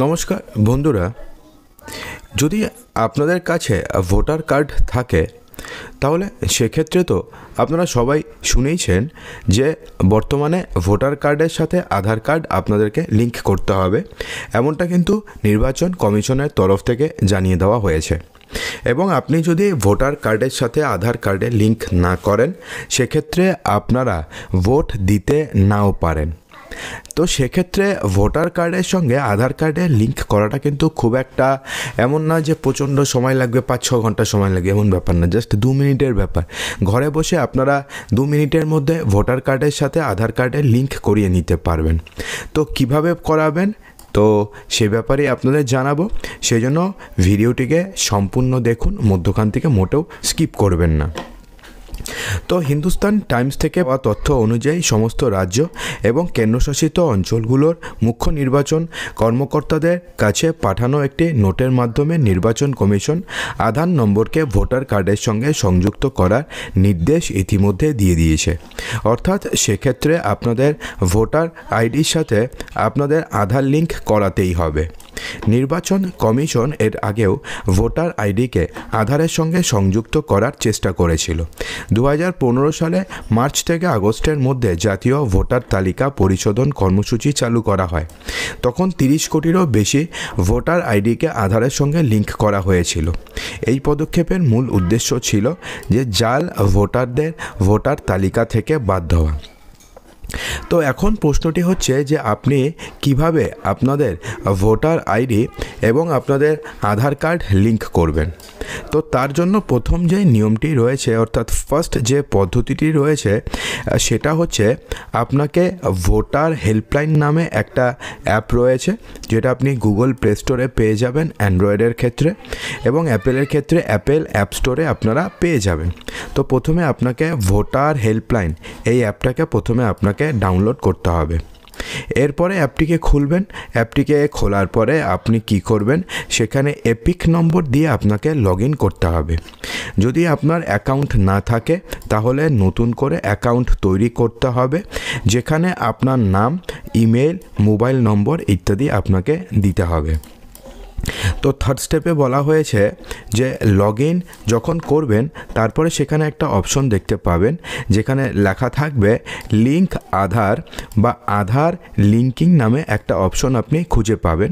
নমস্কার বন্ধুরা, যদি আপনাদের কাছে ভোটার কার্ড থাকে তাহলে সেক্ষেত্রে তো আপনারা সবাই শুনেইছেন যে বর্তমানে ভোটার কার্ডের সাথে আধার কার্ড আপনাদেরকে লিঙ্ক করতে হবে, এমনটা কিন্তু নির্বাচন কমিশনের তরফ থেকে জানিয়ে দেওয়া হয়েছে। এবং আপনি যদি ভোটার কার্ডের সাথে আধার কার্ডে লিঙ্ক না করেন সেক্ষেত্রে আপনারা ভোট দিতে নাও পারেন। তো সেক্ষেত্রে ভোটার কার্ডের সঙ্গে আধার কার্ডের লিঙ্ক করাটা কিন্তু খুব একটা এমন না যে প্রচণ্ড সময় লাগবে, 5-6 ঘন্টা সময় লাগবে, এমন ব্যাপার না, জাস্ট 2 মিনিটের ব্যাপার। ঘরে বসে আপনারা 2 মিনিটের মধ্যে ভোটার কার্ডের সাথে আধার কার্ডের লিঙ্ক করিয়ে নিতে পারবেন। তো কিভাবে করাবেন তো সে ব্যাপারে আপনাদের জানাবো, সেই জন্য ভিডিওটিকে সম্পূর্ণ দেখুন, মধ্যখান থেকে মোটেও স্কিপ করবেন না। তো হিন্দুস্তান টাইমস থেকে পাওয়া তথ্য অনুযায়ী সমস্ত রাজ্য এবং কেন্দ্রশাসিত অঞ্চলগুলোর মুখ্য নির্বাচন কর্মকর্তাদের কাছে পাঠানো একটি নোটের মাধ্যমে নির্বাচন কমিশন আধার নম্বরকে ভোটার কার্ডের সঙ্গে সংযুক্ত করার নির্দেশ ইতিমধ্যে দিয়ে দিয়েছে। অর্থাৎ সেক্ষেত্রে আপনাদের ভোটার আইডির সাথে আপনাদের আধার লিঙ্ক করাতেই হবে। নির্বাচন কমিশন এর আগেও ভোটার আইডিকে আধারের সঙ্গে সংযুক্ত করার চেষ্টা করেছিল। 2015 সালে মার্চ থেকে আগস্টের মধ্যে জাতীয় ভোটার তালিকা পরিশোধন কর্মসূচি চালু করা হয়। তখন 30 কোটিরও বেশি ভোটার আইডিকে আধারের সঙ্গে লিঙ্ক করা হয়েছিল। এই পদক্ষেপের মূল উদ্দেশ্য ছিল যে জাল ভোটারদের ভোটার তালিকা থেকে বাদ দেওয়া। তো এখন প্রশ্নটি হচ্ছে যে আপনি কিভাবে আপনাদের ভোটার আইডি এবং আপনাদের আধার কার্ড লিঙ্ক করবেন। তো তার জন্য প্রথম যে নিয়মটি রয়েছে, অর্থাৎ ফার্স্ট যে পদ্ধতিটি রয়েছে, সেটা হচ্ছে আপনাকে ভোটার হেল্পলাইন নামে একটা অ্যাপ রয়েছে, যেটা আপনি গুগল প্লে স্টোরে পেয়ে যাবেন অ্যান্ড্রয়েডের ক্ষেত্রে, এবং অ্যাপেলের ক্ষেত্রে অ্যাপেল অ্যাপ স্টোরে আপনারা পেয়ে যাবেন। তো প্রথমে আপনাকে ভোটার হেল্পলাইন এই অ্যাপটাকে প্রথমে আপনাকে ডাউনলোড করতে হবে। এরপরে অ্যাপটিকে খুলবেন। অ্যাপটিকে খোলার পরে আপনি কি করবেন, সেখানে এপিক নম্বর দিয়ে আপনাকে লগ ইন করতে হবে। যদি আপনার অ্যাকাউন্ট না থাকে তাহলে নতুন করে অ্যাকাউন্ট তৈরি করতে হবে, যেখানে আপনার নাম, ইমেল, মোবাইল নম্বর ইত্যাদি আপনাকে দিতে হবে। তো থার্ড স্টেপে বলা হয়েছে যে লগ ইন যখন করবেন তারপরে সেখানে একটা অপশন দেখতে পাবেন যেখানে লেখা থাকবে লিঙ্ক আধার বা আধার লিঙ্কিং নামে একটা অপশন আপনি খুঁজে পাবেন,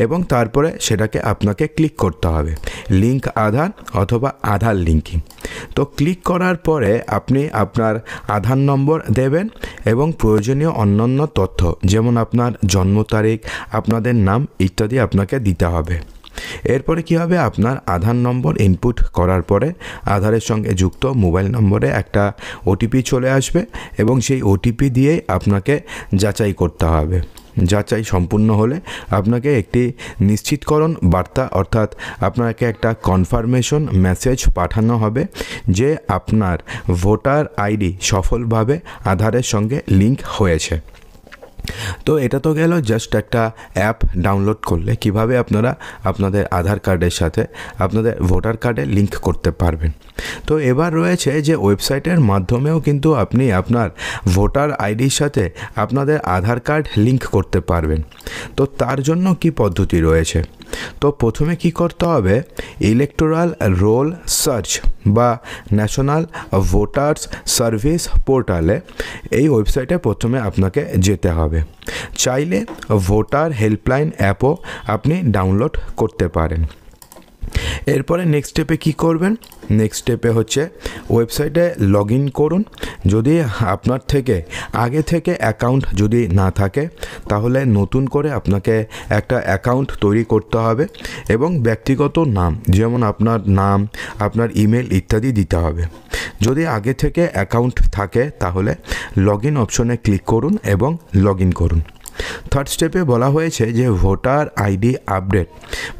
এবং তারপরে সেটাকে আপনাকে ক্লিক করতে হবে, লিঙ্ক আধার অথবা আধার লিঙ্কিং। তো ক্লিক করার পরে আপনি আপনার আধার নম্বর দেবেন এবং প্রয়োজনীয় অন্যান্য তথ্য যেমন আপনার জন্ম তারিখ, আপনাদের নাম ইত্যাদি আপনাকে দিতে হবে। এরপরে কি হবে, আপনার আধার নম্বর ইনপুট করার পরে আধারের সঙ্গে যুক্ত মোবাইল নম্বরে একটা ওটিপি চলে আসবে এবং সেই ওটিপি দিয়েই আপনাকে যাচাই করতে হবে। যাচাই সম্পূর্ণ হলে আপনাকে একটি নিশ্চিতকরণ বার্তা, অর্থাৎ আপনাকে একটা কনফার্মেশন মেসেজ পাঠানো হবে যে আপনার ভোটার আইডি সফলভাবে আধারের সঙ্গে লিঙ্ক হয়েছে। তো এটা তো গেল জাস্ট একটা অ্যাপ ডাউনলোড করলে কিভাবে আপনারা আপনাদের আধার কার্ডের সাথে আপনাদের ভোটার কার্ডে লিঙ্ক করতে পারবেন। তো এবার রয়েছে যে ওয়েবসাইটের মাধ্যমেও কিন্তু আপনি আপনার ভোটার আইডির সাথে আপনাদের আধার কার্ড লিঙ্ক করতে পারবেন। তো তার জন্য কি পদ্ধতি রয়েছে, তো প্রথমে কি করতে হবে, ইলেকটোরাল রোল সার্চ বা ন্যাশনাল ভোটার্স সার্ভিস পোর্টালে এই ওয়েবসাইটে প্রথমে আপনাকে যেতে হবে। চাইলে ভোটার হেল্পলাইন অ্যাপও আপনি ডাউনলোড করতে পারেন। এরপরে নেক্সট স্টেপে কি করবেন, নেক্সট স্টেপে হচ্ছে ওয়েবসাইটে লগ ইন করুন। যদি আপনার থেকে আগে থেকে অ্যাকাউন্ট যদি না থাকে তাহলে নতুন করে আপনাকে একটা অ্যাকাউন্ট তৈরি করতে হবে এবং ব্যক্তিগত নাম যেমন আপনার নাম, আপনার ইমেল ইত্যাদি দিতে হবে। যদি আগে থেকে অ্যাকাউন্ট থাকে তাহলে লগ ইন অপশনে ক্লিক করুন এবং লগ ইন করুন। থার্ড স্টেপে বলা হয়েছে যে ভোটার আইডি আপডেট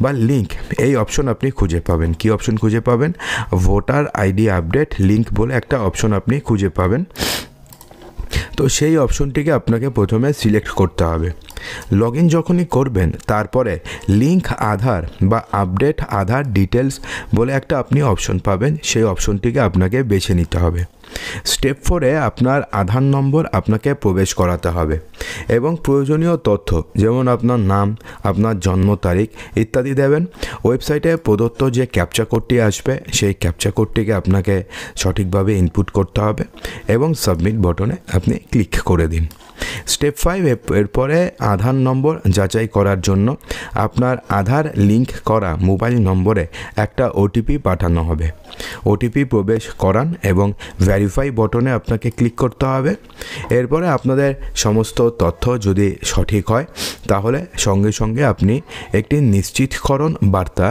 বা লিঙ্ক এই অপশন আপনি খুঁজে পাবেন। কি অপশন খুঁজে পাবেন, ভোটার আইডি আপডেট লিঙ্ক বলে একটা অপশন আপনি খুঁজে পাবেন। তো সেই অপশনটিকে আপনাকে প্রথমে সিলেক্ট করতে হবে। লগ ইন যখনই করবেন তারপরে লিঙ্ক আধার বা আপডেট আধার ডিটেলস বলে একটা আপনি অপশন পাবেন, সেই অপশনটিকে আপনাকে বেছে নিতে হবে। স্টেপ 4-এ আপনার আধার নম্বর আপনাকে প্রবেশ করাতে হবে এবং প্রয়োজনীয় তথ্য যেমন আপনার নাম, আপনার জন্ম তারিখ ইত্যাদি দেবেন। ওয়েবসাইটে প্রদত্ত যে ক্যাপচা কোডটি আসবে সেই ক্যাপচা কোডটিকে আপনাকে সঠিকভাবে ইনপুট করতে হবে এবং সাবমিট বাটনে আপনি ক্লিক করে দিন। স্টেপ 5 এরপরে আধার নম্বর যাচাই করার জন্য আপনার আধার লিঙ্ক করা মোবাইল নম্বরে একটা ওটিপি পাঠানো হবে। ওটিপি প্রবেশ করান এবং ভেরিফাই বাটনে আপনাকে ক্লিক করতে হবে। এরপরে আপনাদের সমস্ত তথ্য যদি সঠিক হয় তাহলে সঙ্গে সঙ্গে আপনি একটি নিশ্চিতকরণ বার্তা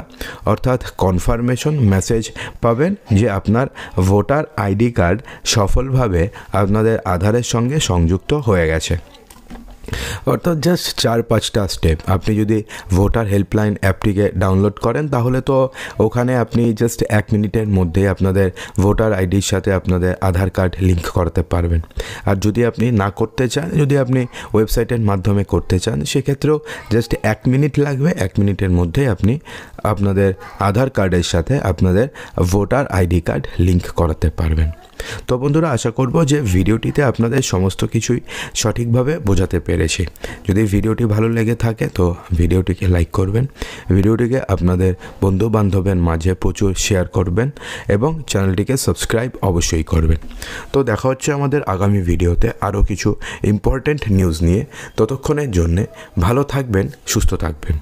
অর্থাৎ কনফার্মেশন মেসেজ পাবেন যে আপনার ভোটার আইডি কার্ড সফলভাবে আপনাদের আধারের সঙ্গে সংযুক্ত হয়ে গেছে। অর্থাৎ জাস্ট 4-5টা স্টেপ। আপনি যদি ভোটার হেল্পলাইন অ্যাপটিকে ডাউনলোড করেন তাহলে তো ওখানে আপনি জাস্ট 1 মিনিটের মধ্যেই আপনাদের ভোটার আইডির সাথে আপনাদের আধার কার্ড লিঙ্ক করতে পারবেন। আর যদি আপনি না করতে চান, যদি আপনি ওয়েবসাইটের মাধ্যমে করতে চান, সেক্ষেত্রেও জাস্ট 1 মিনিট লাগবে। 1 মিনিটের মধ্যেই আপনি আপনাদের আধার কার্ডের সাথে আপনাদের ভোটার আইডি কার্ড লিঙ্ক করাতে পারবেন। তো বন্ধুরা, আশা করব যে ভিডিওটিতে আপনাদের সমস্ত কিছুই সঠিকভাবে বোঝাতে পেরেছি। যদি ভিডিওটি ভালো লেগে থাকে তো ভিডিওটিকে লাইক করবেন, ভিডিওটিকে আপনাদের বন্ধু বান্ধবের মাঝে প্রচুর শেয়ার করবেন এবং চ্যানেলটিকে সাবস্ক্রাইব অবশ্যই করবেন। তো দেখা হচ্ছে আমাদের আগামী ভিডিওতে আরও কিছু ইম্পর্ট্যান্ট নিউজ নিয়ে। ততক্ষণের জন্যে ভালো থাকবেন, সুস্থ থাকবেন।